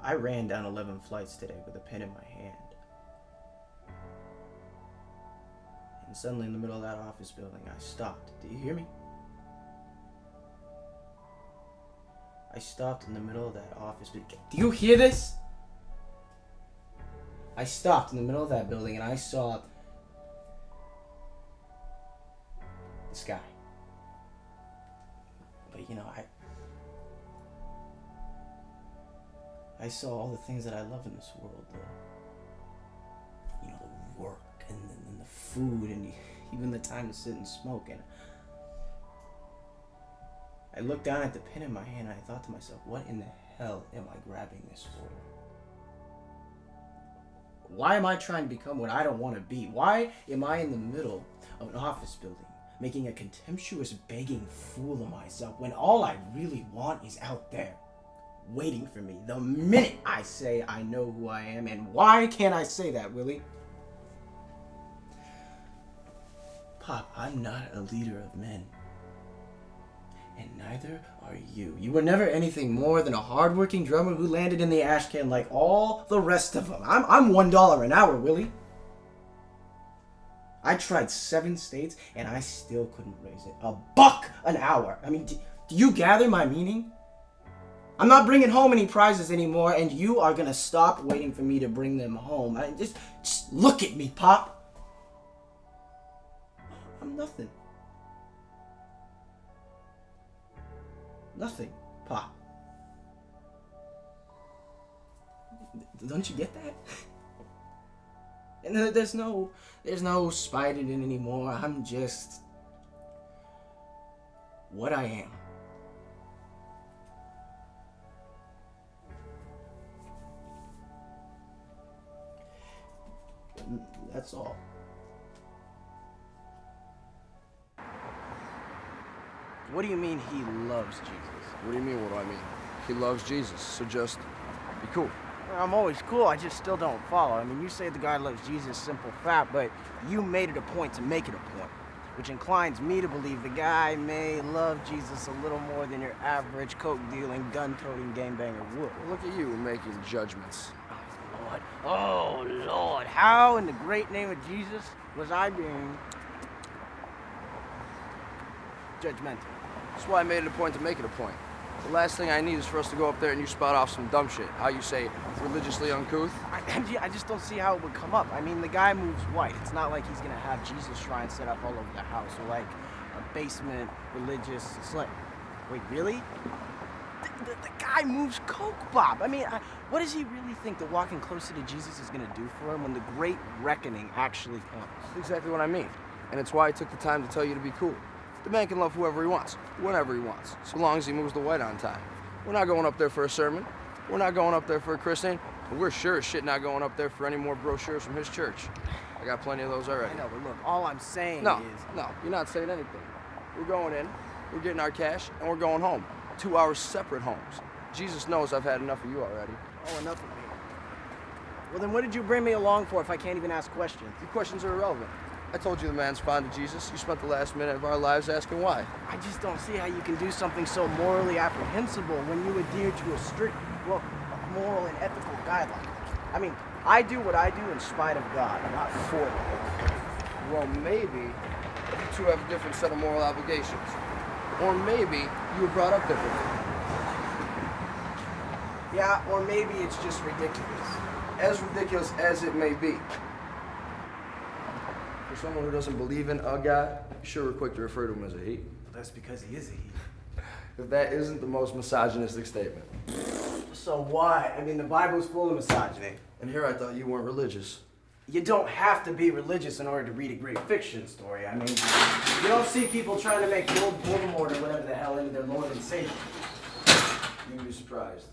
I ran down 11 flights today with a pen in my hand. And suddenly in the middle of that office building, I stopped. Do you hear me? I stopped in the middle of that office building. Do you hear this? I stopped in the middle of that building and I saw the sky. But you know, I saw all the things that I love in this world. The work and the food and even the time to sit and smoke. And I looked down at the pen in my hand and I thought to myself, what in the hell am I grabbing this for? Why am I trying to become what I don't want to be? Why am I in the middle of an office building making a contemptuous, begging fool of myself when all I really want is out there, waiting for me the minute I say I know who I am? And why can't I say that, Willie? Pop, I'm not a leader of men. And neither are you. You were never anything more than a hardworking drummer who landed in the ash can like all the rest of them. I'm $1 an hour, Willie. I tried 7 states and I still couldn't raise it. $1 an hour. I mean, do you gather my meaning? I'm not bringing home any prizes anymore, and you are gonna stop waiting for me to bring them home. Just look at me, Pop. I'm nothing. Nothing, Pop. Don't you get that? And there's no spite in it anymore. I'm just what I am. That's all. What do you mean he loves Jesus? What do you mean, what do I mean? He loves Jesus, so just be cool. I'm always cool, I just still don't follow. I mean, you say the guy loves Jesus, simple fact, but you made it a point to make it a point, which inclines me to believe the guy may love Jesus a little more than your average coke-dealing, gun-toting gangbanger would. Well, look at you making judgments. Oh, Lord, how in the great name of Jesus was I being judgmental? That's why I made it a point to make it a point. The last thing I need is for us to go up there and you spout off some dumb shit. How you say, religiously uncouth? I just don't see how it would come up. I mean, the guy moves white. It's not like he's gonna have Jesus shrines set up all over the house or like a basement religious slave. Wait, really? The guy moves coke, Bob. I mean, what does he really think that walking closer to Jesus is gonna do for him when the great reckoning actually comes? That's exactly what I mean. And it's why I took the time to tell you to be cool. The man can love whoever he wants, whenever he wants, so long as he moves the white on time. We're not going up there for a sermon. We're not going up there for a christening. And we're sure as shit not going up there for any more brochures from his church. I got plenty of those already. I know, but look, all I'm saying is... No, you're not saying anything. We're going in, we're getting our cash, and we're going home. 2 hours separate homes. Jesus knows I've had enough of you already. Oh, enough of me. Well, then what did you bring me along for if I can't even ask questions? Your questions are irrelevant. I told you the man's fond of Jesus. You spent the last minute of our lives asking why. I just don't see how you can do something so morally apprehensible when you adhere to a strict, moral and ethical guideline. I mean, I do what I do in spite of God, not for it. Well, maybe you two have a different set of moral obligations. Or maybe you were brought up differently. Yeah, or maybe it's just ridiculous. As ridiculous as it may be. For someone who doesn't believe in a God, you sure we're quick to refer to him as a he. That's because he is a he. If that isn't the most misogynistic statement. So what? I mean, the Bible's full of misogyny. And here I thought you weren't religious. You don't have to be religious in order to read a great fiction story. I mean, you don't see people trying to make Lord Voldemort or whatever the hell into their Lord and Savior. You'd be surprised.